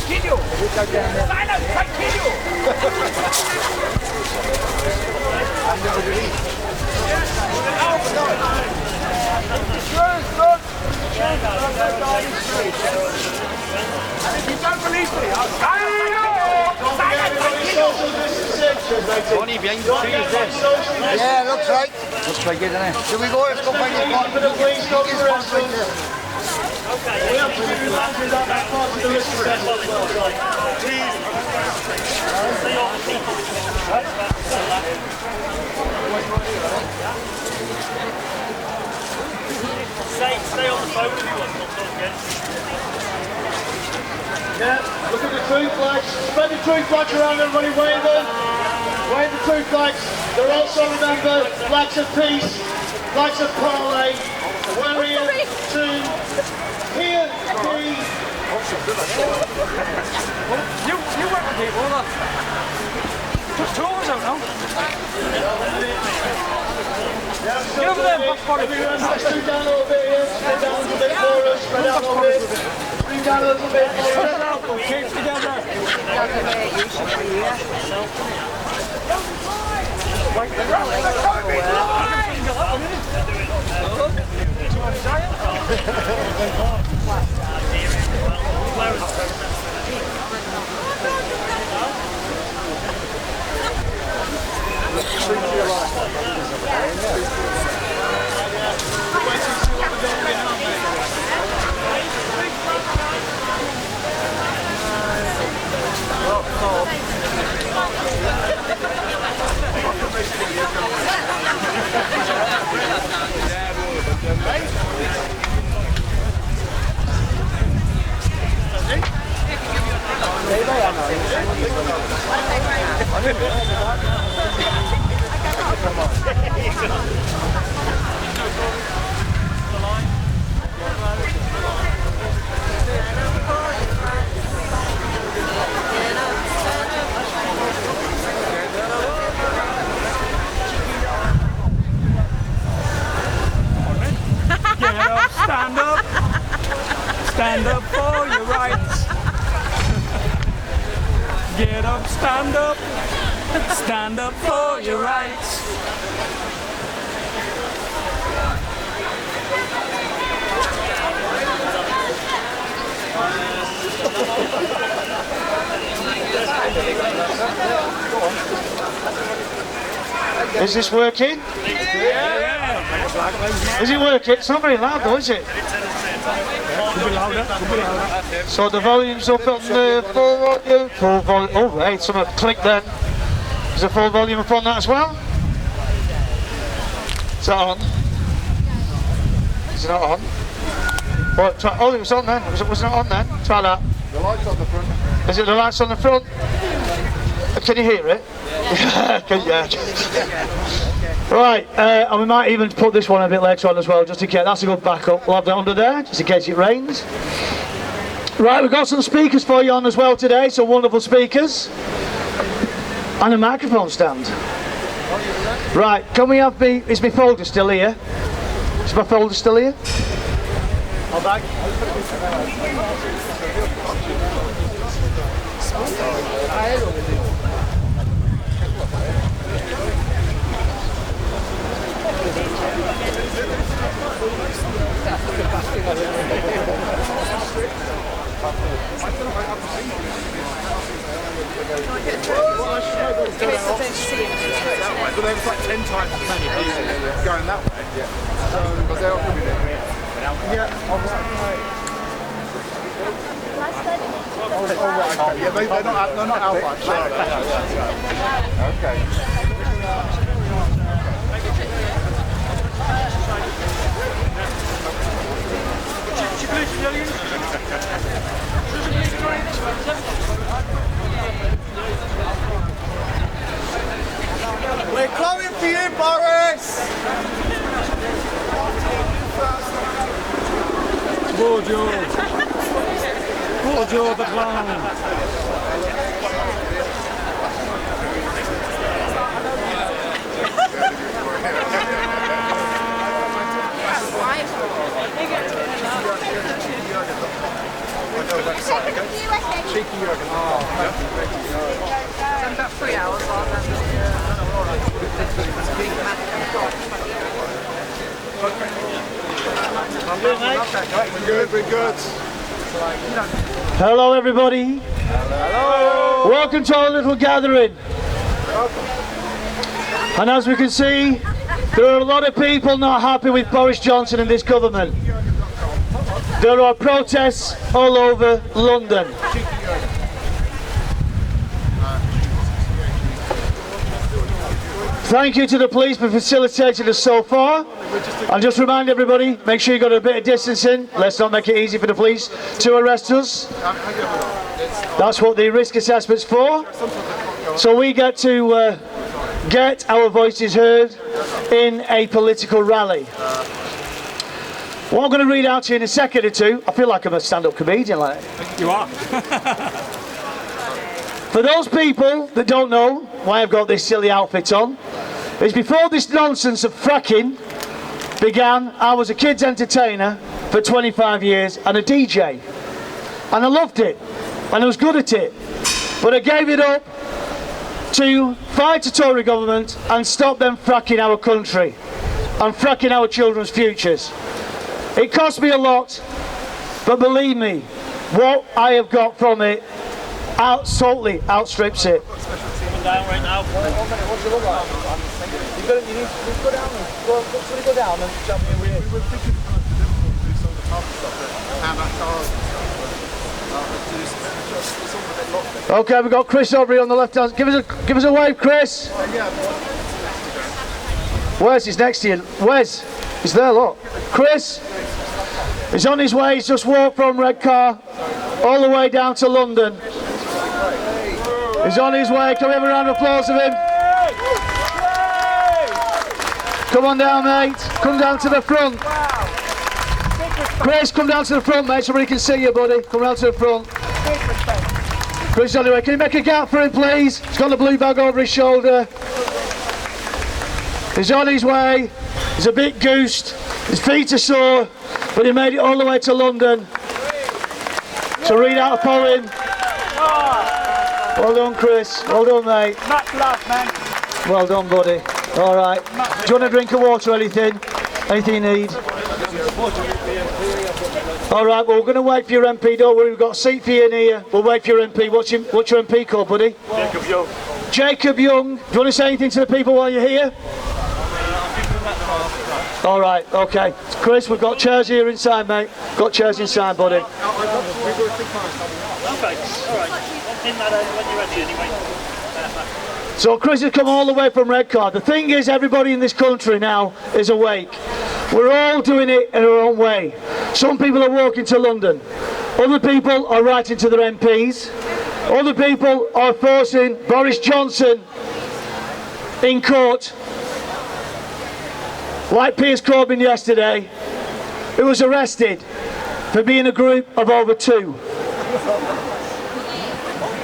tranquilo. Silence, tranquilo. If you don't believe me, I'll silence, tranquilo. Only behind the tree is this. Yeah, looks right. Looks like it, doesn't it? Should we go? Let's go find the spot. Okay, we have to give you answers at that part of the list for as well. Please. Stay on the people. Stay on the phone if you want, not talk again. Yeah, look at the tree flags. Spread the tree flags around, everybody wave them. Wave the tree flags. They're also, remember, flags of peace, flags of parley, warrior to here be. You work with people, look. Just two of us out now. Get over there, box body. Scoot down a little bit here. Scoot down a little bit for us. Spread out a little bit. Scoot down a little bit for us. Keep together. Stand up. Stand up for your rights. Get up, stand up. Stand up for your rights. Is this working? Yeah. Is it working? It's not very loud though, is it? Could be louder. So the volume's up on the full volume. Full volume. Oh, wait, someone click then. Is the full volume up on that as well? Is that on? Is it not on? Well, try, oh, it was on then. Was it not on then? Try that. The light's on the front. Is it the lights on the front? Can you hear it? Yeah. Right, and we might even put this one a bit later on as well, just in case. That's a good backup. We'll have that under there, just in case it rains. Right, we've got some speakers for you on as well today, some wonderful speakers. And a microphone stand. Right, can we have me, is my folder still here? Is my folder still here? I'll back. But there was like 10 times as many people going that way. Yeah. Because they're all coming in. Yeah. Oh, right, okay. Yeah, they're not alpha. Okay. We're coming for you, Boris! Poor Joe. Poor Joe the clown. Cheeky Jurgen. About 3 hours. We're good. Hello everybody. Hello. Welcome to our little gathering. And as we can see, there are a lot of people not happy with Boris Johnson and this government. There are protests all over London. Thank you to the police for facilitating us so far. I'll just remind everybody, make sure you got a bit of distancing. Let's not make it easy for the police to arrest us. That's what the risk assessment's for. So we get to get our voices heard in a political rally. What I'm going to read out to you in a second or two, I feel like I'm a stand-up comedian. Like. You are. For those people that don't know why I've got this silly outfit on, is before this nonsense of fracking began, I was a kids entertainer for 25 years and a DJ. And I loved it, and I was good at it. But I gave it up to fight the Tory government and stop them fracking our country and fracking our children's futures. It cost me a lot, but believe me, what I have got from it totally outstrips it. Down right now. What's it look like? You need to go down and go down and jump in with it. We were thinking of do some of the tough stuff that have that cars. Okay, we've got Chris over here on the left hand. Give us a wave, Chris. Wes is next to you. Wes, he's there, look. Chris is on his way. He's just walked from Redcar all the way down to London. He's on his way. Can we have a round of applause of him? Come on down, mate. Come down to the front. Chris, come down to the front, mate, so we can see you, buddy. Come down to the front. Chris, anyway, can you make a gap for him, please? He's got a blue bag over his shoulder. He's on his way. He's a bit goosed. His feet are sore, but he made it all the way to London to read out a poem. Well done, Chris. Well done, mate. Much love, man. Well done, buddy. All right. Do you want a drink of water or anything? Anything you need? All right, well, we're going to wait for your MP. Don't worry, we've got a seat for you in here. We'll wait for your MP. What's your MP called, buddy? Jacob Young. Jacob Young. Do you want to say anything to the people while you're here? All right, okay. Chris, we've got chairs here inside, mate. Got chairs inside, buddy. Okay, all right. In that when you're ready anyway. So Chris has come all the way from Redcar. The thing is, everybody in this country now is awake. We're all doing it in our own way. Some people are walking to London. Other people are writing to their MPs. Other people are forcing Boris Johnson in court. Like Piers Corbyn yesterday, who was arrested for being a group of over 2.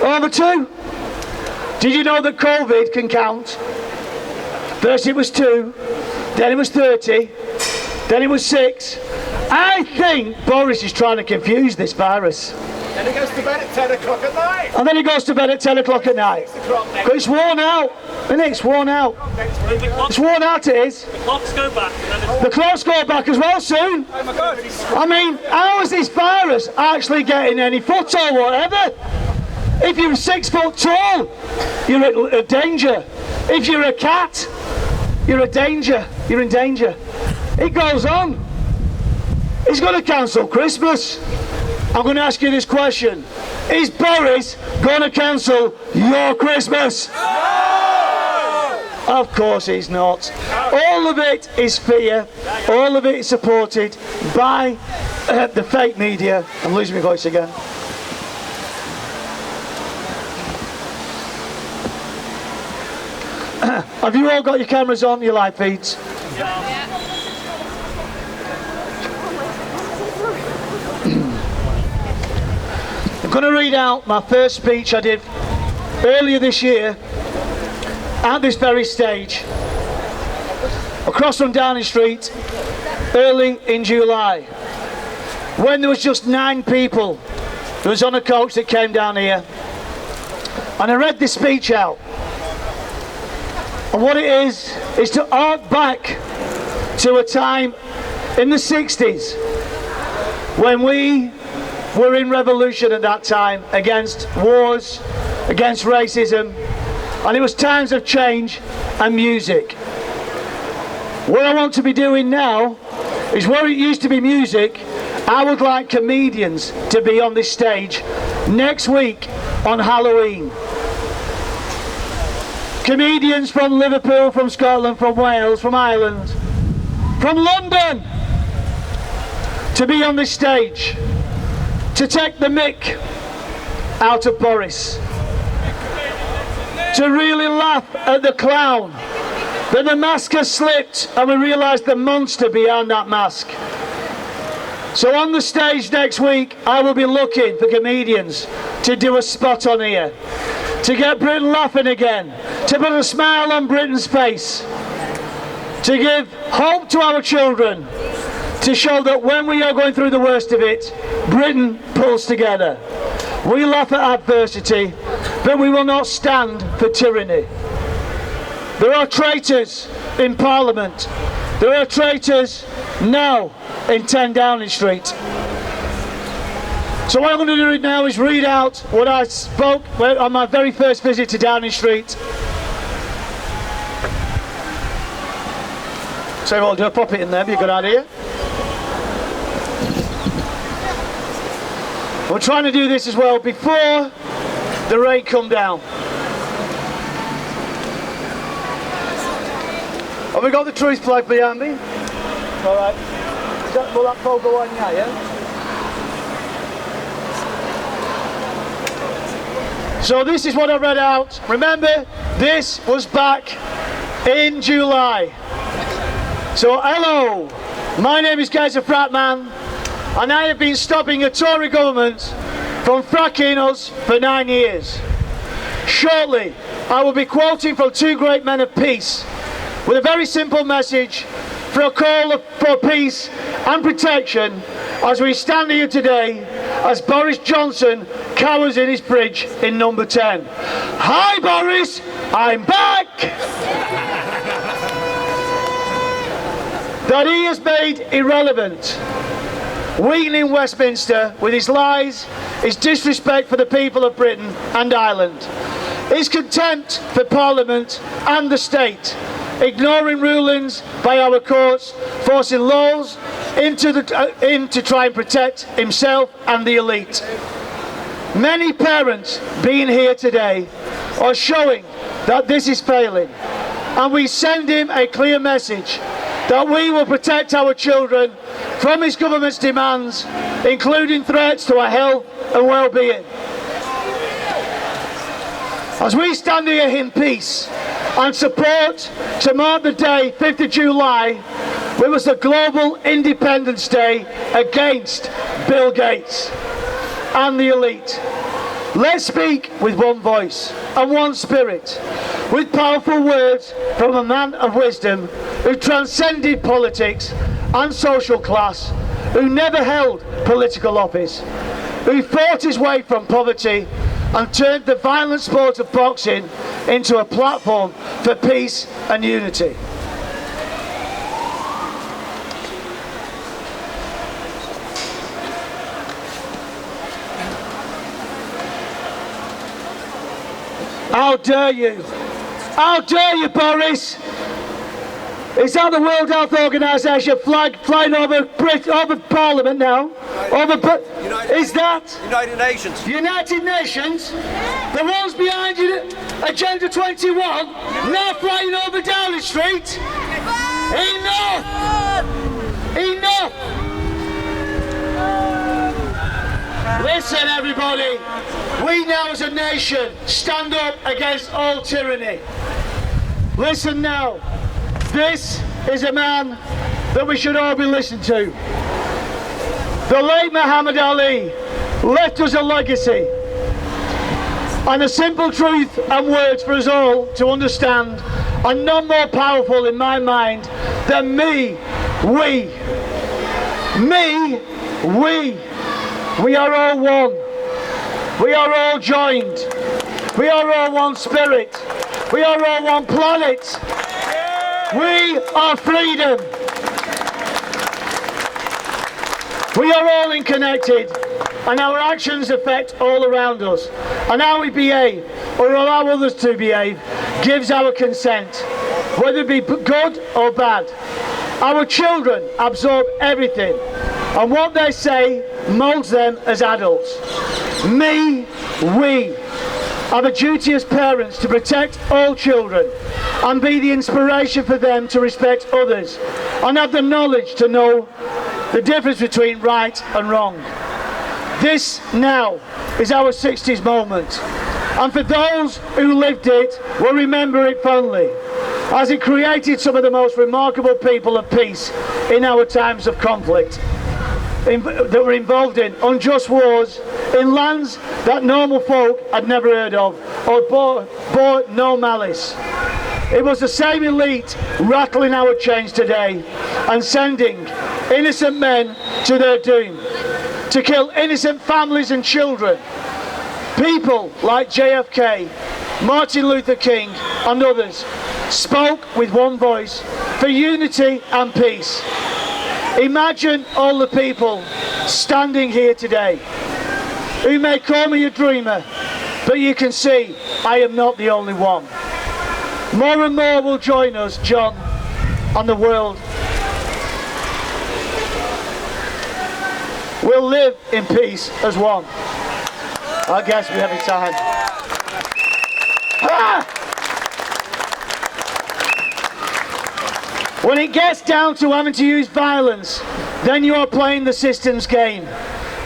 Over 2? Did you know that COVID can count? First it was 2, then it was 30, then it was 6. I think Boris is trying to confuse this virus. And he goes to bed at 10 o'clock at night. And then he goes to bed at 10 o'clock at night. But it's worn out, isn't it? It's worn out. It's worn out, it is. The clocks go back. The clocks go back as well soon. Oh my God. I mean, how is this virus actually getting any foot or whatever? If you're 6 foot tall, you're in danger. If you're a cat, you're in danger. You're in danger. It goes on. He's going to cancel Christmas. I'm going to ask you this question. Is Boris going to cancel your Christmas? No! Of course he's not. All of it is fear. All of it is supported by the fake media. I'm losing my voice again. Have you all got your cameras on, your live feeds? I'm going to read out my first speech I did earlier this year at this very stage across from Downing Street early in July, when there was just 9 people who was on a coach that came down here, and I read this speech out. And what it is to arc back to a time in the 60s when we were in revolution at that time against wars, against racism, and it was times of change and music. What I want to be doing now is where it used to be music, I would like comedians to be on this stage next week on Halloween. Comedians from Liverpool, from Scotland, from Wales, from Ireland, from London, to be on this stage, to take the mick out of Boris, to really laugh at the clown, that the mask has slipped and we realise the monster behind that mask. So on the stage next week, I will be looking for comedians to do a spot on here, to get Britain laughing again, to put a smile on Britain's face, to give hope to our children, to show that when we are going through the worst of it, Britain pulls together. We laugh at adversity, but we will not stand for tyranny. There are traitors in Parliament. There are traitors now in 10 Downing Street. So what I'm going to do now is read out what I spoke on my very first visit to Downing Street. So what, do I pop it in there? Be a good idea. We're trying to do this as well before the rain come down. Have we got the truth flag behind me? Alright. Will that pole go on now, yeah? So this is what I read out. Remember, this was back in July. So hello, my name is Geza and I have been stopping a Tory government from fracking us for 9 years. Shortly, I will be quoting from two great men of peace with a very simple message for a call for peace and protection as we stand here today as Boris Johnson cowers in his fridge in number 10. Hi Boris, I'm back! That he has made irrelevant, weakening Westminster with his lies, his disrespect for the people of Britain and Ireland, his contempt for Parliament and the state, ignoring rulings by our courts, forcing laws in to try and protect himself and the elite. Many parents being here today are showing that this is failing, and we send him a clear message that we will protect our children from his government's demands, including threats to our health and well-being. As we stand here in peace and support to mark the day, 5th of July, which was the Global Independence Day against Bill Gates and the elite. Let's speak with one voice and one spirit, with powerful words from a man of wisdom who transcended politics and social class, who never held political office, who fought his way from poverty and turned the violent sport of boxing into a platform for peace and unity. How dare you? How dare you, Boris? Is that the World Health Organization flag flying over Parliament now? Is that United Nations. United Nations? The ones behind you, Agenda 21, now flying over Downing Street? Enough! Enough! Listen, everybody, we now as a nation stand up against all tyranny. Listen now, this is a man that we should all be listening to. The late Muhammad Ali left us a legacy and a simple truth and words for us all to understand, and none more powerful in my mind than me, we. We are all one. We are all joined. We are all one spirit. We are all one planet. We are freedom. We are all interconnected, and our actions affect all around us. And how we behave, or allow others to behave, gives our consent, whether it be good or bad. Our children absorb everything, and what they say molds them as adults. We have a duty as parents to protect all children and be the inspiration for them to respect others and have the knowledge to know the difference between right and wrong. This now is our 60s moment, and for those who lived it will remember it fondly, as it created some of the most remarkable people of peace in our times of conflict that were involved in unjust wars in lands that normal folk had never heard of or bore no malice. It was the same elite rattling our chains today and sending innocent men to their doom, to kill innocent families and children. People like JFK, Martin Luther King and others spoke with one voice for unity and peace. Imagine all the people standing here today who may call me a dreamer, but you can see I am not the only one. More and more will join us, John, and the world will live in peace as one. I guess we have a time. When it gets down to having to use violence, then you are playing the system's game.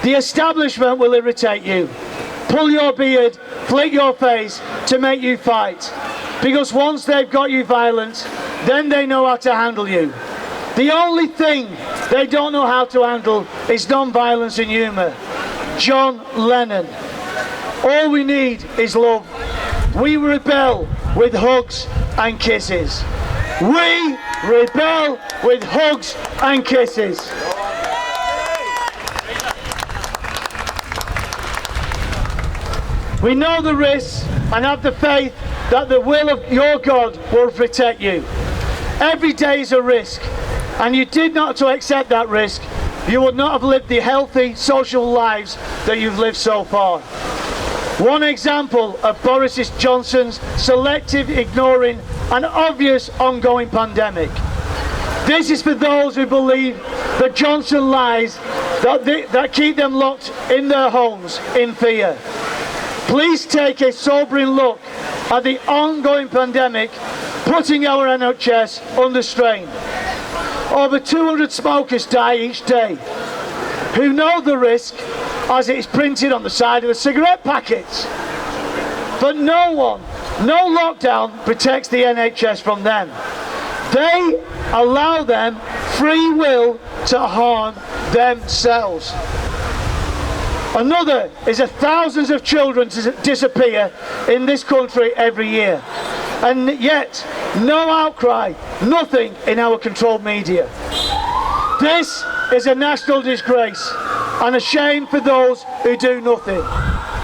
The establishment will irritate you, pull your beard, flick your face to make you fight. Because once they've got you violent, then they know how to handle you. The only thing they don't know how to handle is non-violence and humour. John Lennon. All we need is love. We rebel with hugs and kisses. We rebel with hugs and kisses. We know the risks and have the faith that the will of your God will protect you. Every day is a risk, and you did not to accept that risk, you would not have lived the healthy social lives that you've lived so far. One example of Boris Johnson's selective ignoring an obvious ongoing pandemic. This is for those who believe that Johnson lies that keep them locked in their homes in fear. Please take a sobering look at the ongoing pandemic putting our NHS under strain. Over 200 smokers die each day who know the risk as it is printed on the side of the cigarette packets. But no lockdown protects the NHS from them. They allow them free will to harm themselves. Another is that thousands of children disappear in this country every year. And yet, no outcry, nothing in our controlled media. This is a national disgrace and a shame for those who do nothing.